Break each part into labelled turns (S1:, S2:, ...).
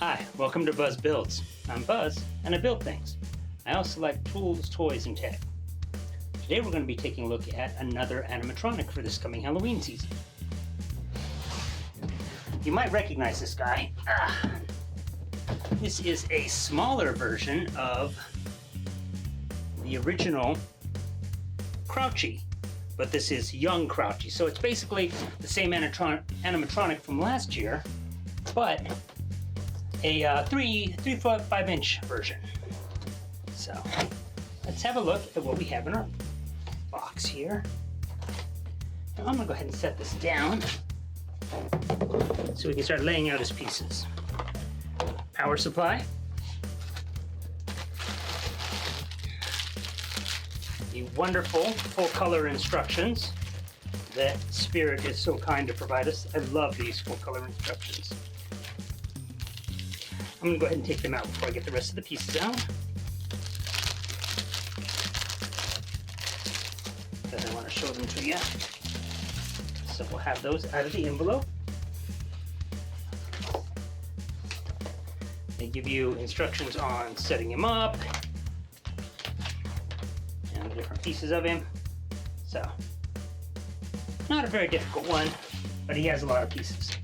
S1: Hi, welcome to Buzz Builds. I'm Buzz, and I build things. I also like tools, toys, and tech. Today we're going to be taking a look at another animatronic for this coming Halloween season. You might recognize this guy. This is a smaller version of the original Crouchy, but this is young Crouchy. So it's basically the same animatronic from last year, but a 3 foot 5 inch version. So let's have a look at what we have in our box here. Now I'm gonna go ahead and set this down so we can start laying out his pieces. Power supply, the wonderful full color instructions that Spirit is so kind to provide us. I love these full color instructions. I'm going to go ahead and take them out before I get the rest of the pieces out, because I want to show them to you. So we'll have those out of the envelope. They give you instructions on setting him up and the different pieces of him. So, not a very difficult one, but he has a lot of pieces.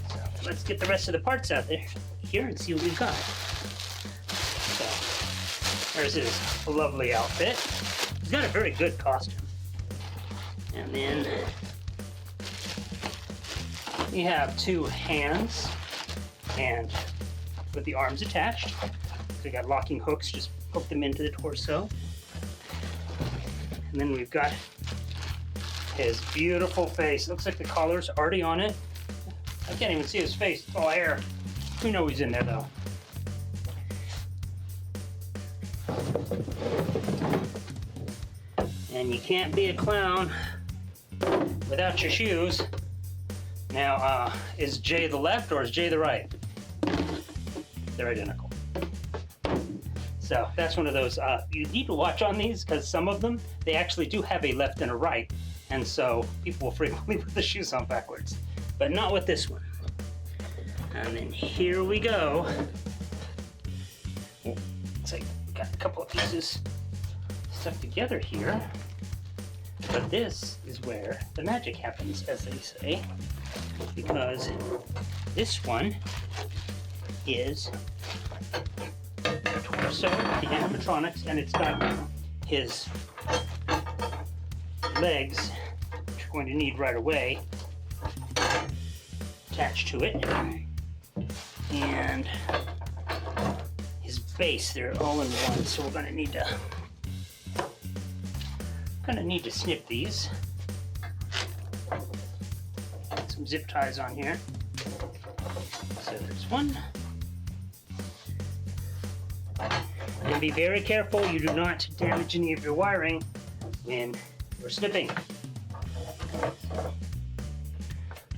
S1: So let's get the rest of the parts out there here and see what we've got. So there's his lovely outfit. He's got a very good costume. And then we have two hands and with the arms attached. So we got locking hooks, just hook them into the torso. And then we've got his beautiful face. Looks like the collar's already on it. I can't even see his face, it's all hair. We know he's in there though. And you can't be a clown without your shoes. Now, is Jay the left or is Jay the right? They're identical. So that's one of those, you need to watch on these because some of them, they actually do have a left and a right. And so people will frequently put the shoes on backwards, but not with this one. And then here we go. Looks like we got a couple of pieces stuck together here. But this is where the magic happens, as they say, because this one is the torso, the animatronics, and it's got his legs, which you're going to need right away, attached to it. And his base, they're all in one, so we're gonna need to snip these. Some zip ties on here. So there's one. And be very careful you do not damage any of your wiring when you're snipping.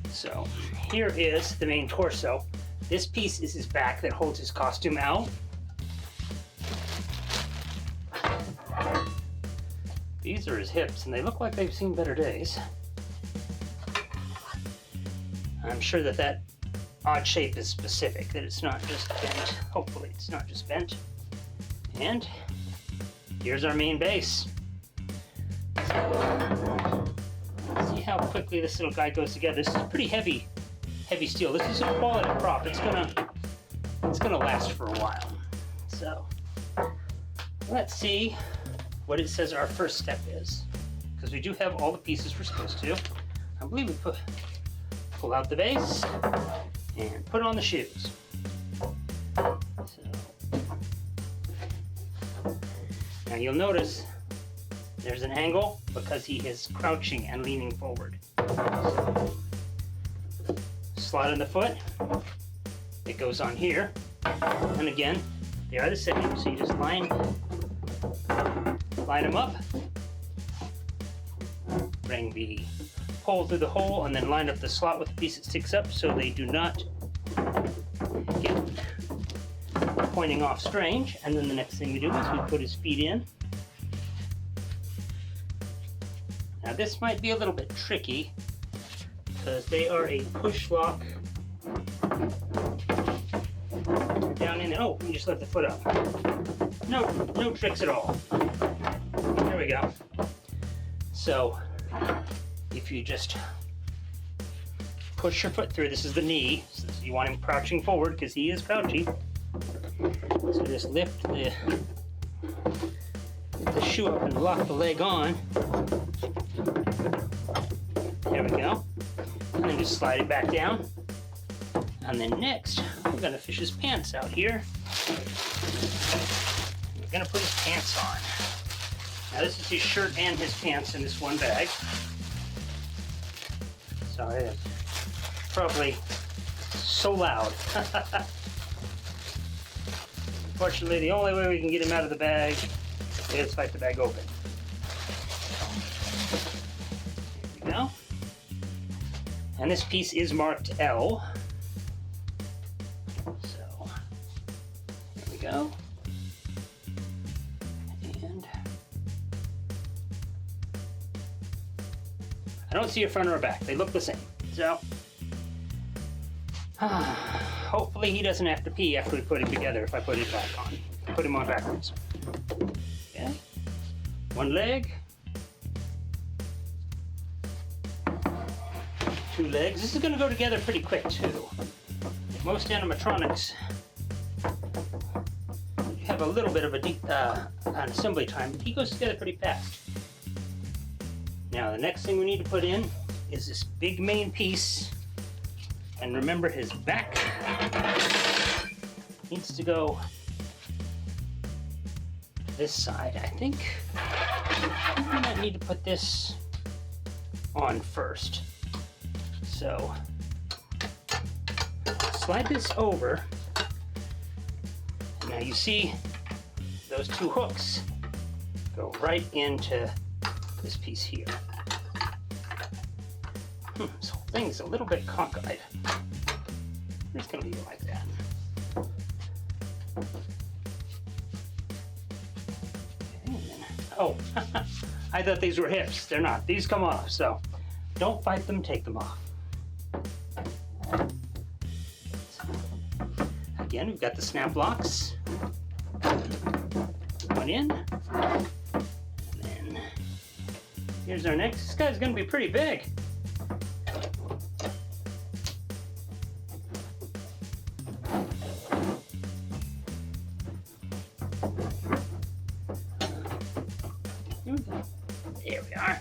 S1: So here is the main torso. This piece is his back that holds his costume out. These are his hips, and they look like they've seen better days. I'm sure that that odd shape is specific, that it's not just bent. Hopefully it's not just bent. And here's our main base. So, see how quickly this little guy goes together. This is pretty heavy steel. This is a quality prop. It's gonna last for a while. So let's see what it says our first step is, because we do have all the pieces we're supposed to. I believe we pull out the base and put on the shoes. So now you'll notice there's an angle because he is crouching and leaning forward. So, slot in the foot, it goes on here, and again, they are the same, so you just line them up, bring the pole through the hole, and then line up the slot with the piece that sticks up so they do not get pointing off strange. And then the next thing we do is we put his feet in. Now this might be a little bit tricky because they are a push lock down in there. Oh, you just lift the foot up. No tricks at all. There we go. So if you just push your foot through, this is the knee, so you want him crouching forward because he is crouchy. So just lift the shoe up and lock the leg on. There we go. And then just slide it back down. And then next, we're gonna fish his pants out here. We're gonna put his pants on. Now this is his shirt and his pants in this one bag. So it is probably so loud. Unfortunately, the only way we can get him out of the bag is fight the bag open. There we go. And this piece is marked L. So, there we go. And I don't see a front or a back. They look the same. So, hopefully he doesn't have to pee after we put him together if I put it back on. Put him on backwards. Okay. One leg. Two legs. This is going to go together pretty quick too. Most animatronics have a little bit of an assembly time, but he goes together pretty fast. Now the next thing we need to put in is this big main piece. And remember, his back needs to go this side. I think we might need to put this on first. So slide this over. Now you see those two hooks go right into this piece here. This whole thing's a little bit cockeyed. I'm just gonna leave it like that. Okay, oh, I thought these were hips. They're not. These come off, so don't fight them, take them off. Again, we've got the snap locks. One in. And then here's our next. This guy's gonna be pretty big. There we are.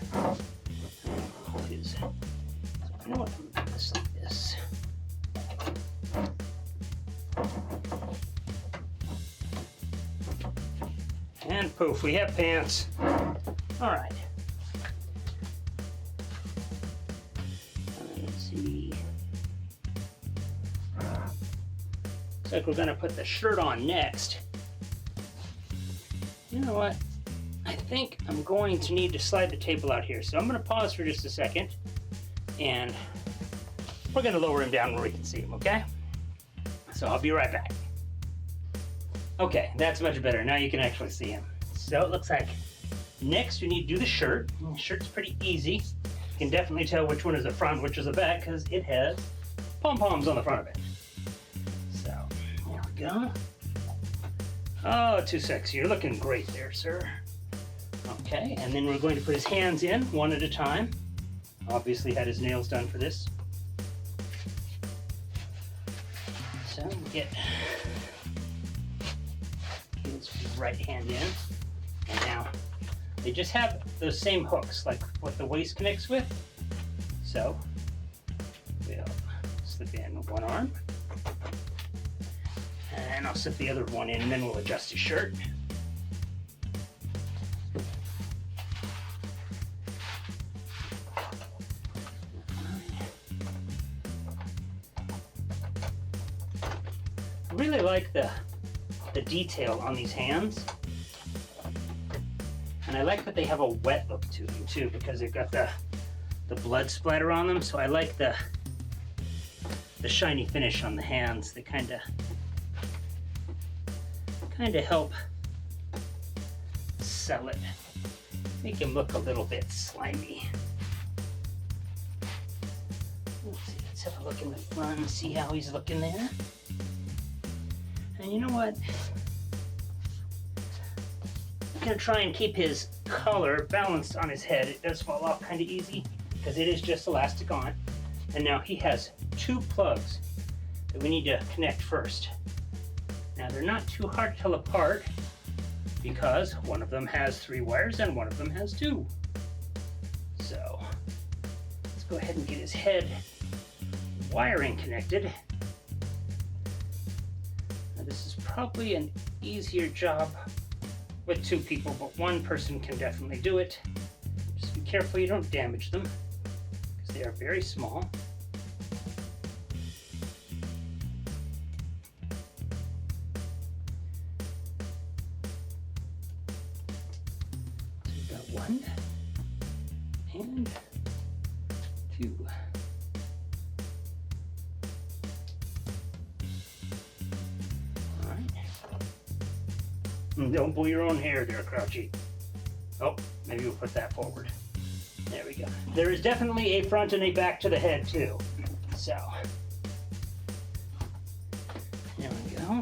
S1: You know what? I'm gonna just like this. And poof, we have pants. All right. Let's see. Looks like we're gonna put the shirt on next. You know what? I think I'm going to need to slide the table out here. So I'm going to pause for just a second and we're going to lower him down where we can see him, okay? So I'll be right back. Okay, that's much better. Now you can actually see him. So it looks like next we need to do the shirt. The shirt's pretty easy. You can definitely tell which one is the front, which is the back, because it has pom-poms on the front of it. So there we go. Oh, too sexy. You're looking great there, sir. Okay, and then we're going to put his hands in one at a time. Obviously had his nails done for this. So we get his right hand in. And now they just have those same hooks like what the waist connects with. So we'll slip in one arm. And I'll slip the other one in and then we'll adjust his shirt. I really like the detail on these hands. And I like that they have a wet look to them too, because they've got the blood splatter on them. So I like the shiny finish on the hands. They kind of help sell it. Make him look a little bit slimy. Let's see, let's have a look in the front and see how he's looking there. And you know what? I'm gonna try and keep his collar balanced on his head. It does fall off kind of easy because it is just elastic on. And now he has 2 plugs that we need to connect first. Now they're not too hard to tell apart because one of them has 3 wires and one of them has 2. So let's go ahead and get his head wiring connected. Now this is probably an easier job with 2 people, but 1 person can definitely do it. Just be careful you don't damage them because they are very small. So we've got 1 and 2. Don't pull your own hair there, Crouchy. Oh, maybe we'll put that forward. There we go. There is definitely a front and a back to the head, too. So, there we go.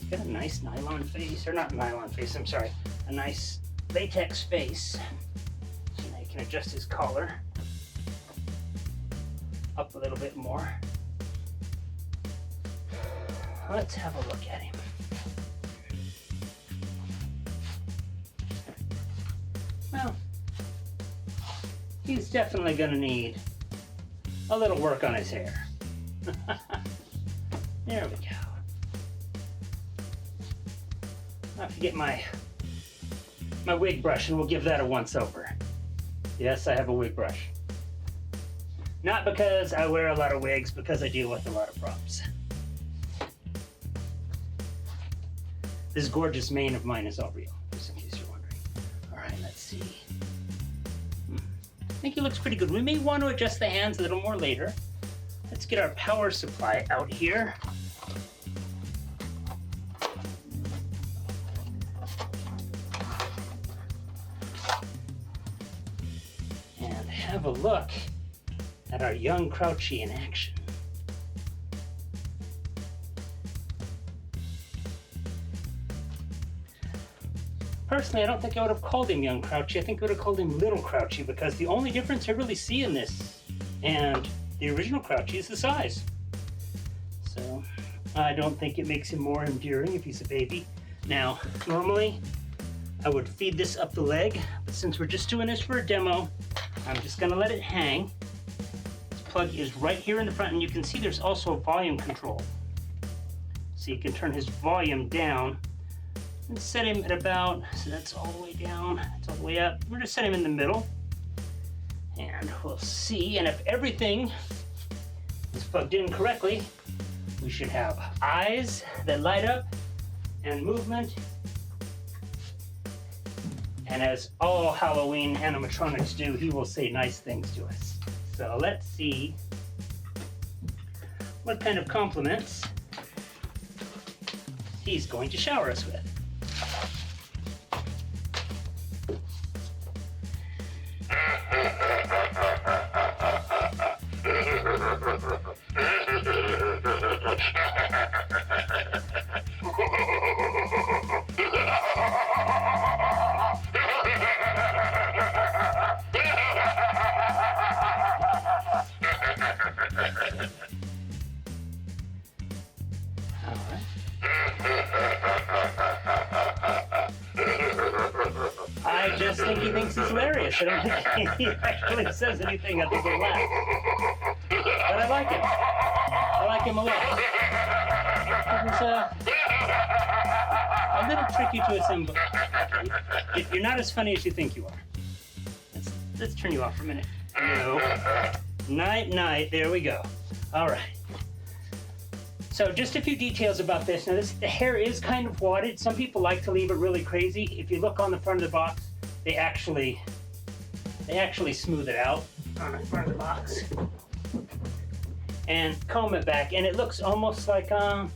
S1: It's got a nice nylon face, or not nylon face, I'm sorry. A nice latex face. So now you can adjust his collar up a little bit more. Let's have a look at him. Well, he's definitely going to need a little work on his hair. There we go. I'll have to get my wig brush and we'll give that a once over. Yes, I have a wig brush. Not because I wear a lot of wigs, because I deal with a lot of props. This gorgeous mane of mine is all real, just in case you're wondering. All right, let's see. I think he looks pretty good. We may want to adjust the hands a little more later. Let's get our power supply out here. And have a look at our young Crouchy in action. Personally, I don't think I would have called him young Crouchy. I think I would have called him little Crouchy, because the only difference I really see in this and the original Crouchy is the size. So I don't think it makes him more endearing if he's a baby. Now, normally I would feed this up the leg, but since we're just doing this for a demo, I'm just gonna let it hang. This plug is right here in the front, and you can see there's also a volume control. So you can turn his volume down and set him at about, so that's all the way down, that's all the way up. We're just set him in the middle, and we'll see. And if everything is plugged in correctly, we should have eyes that light up and movement. And as all Halloween animatronics do, he will say nice things to us. So let's see what kind of compliments he's going to shower us with. I just think he thinks it's hilarious. I don't think he actually says anything other than laugh. But I like him. I like him a lot. It was a little tricky to assemble. You're not as funny as you think you are. Let's turn you off for a minute. No. Night, night. There we go. All right. So just a few details about this. Now the hair is kind of wadded. Some people like to leave it really crazy. If you look on the front of the box, they actually smooth it out on the front of the box and comb it back, and it looks almost like Bozo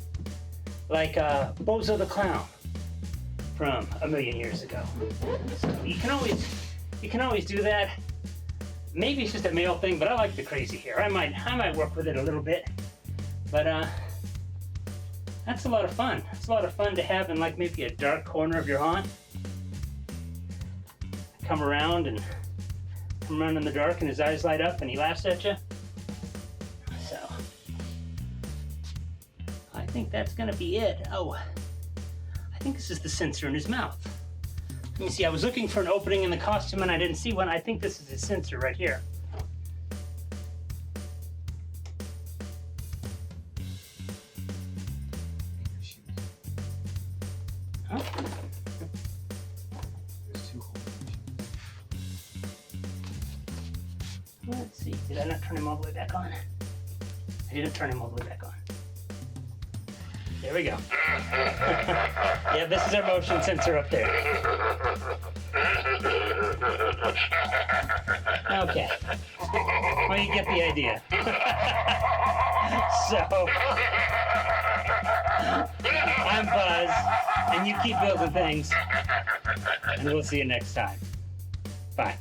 S1: the Clown from a million years ago. So you can always do that. Maybe it's just a male thing, but I like the crazy hair. I might work with it a little bit, but That's a lot of fun. It's a lot of fun to have in like maybe a dark corner of your haunt. Come around in the dark and his eyes light up and he laughs at you. So I think that's gonna be it. Oh, I think this is the sensor in his mouth. Let me see, I was looking for an opening in the costume and I didn't see one. I think this is his sensor right here. Oh.
S2: There's 2 holes.
S1: Let's see, did I not turn him all the way back on? I didn't turn him all the way back on. There we go. Yeah, this is our motion sensor up there. Okay. Well, you get the idea. So, I'm Buzz, and you keep building things, and we'll see you next time. Bye.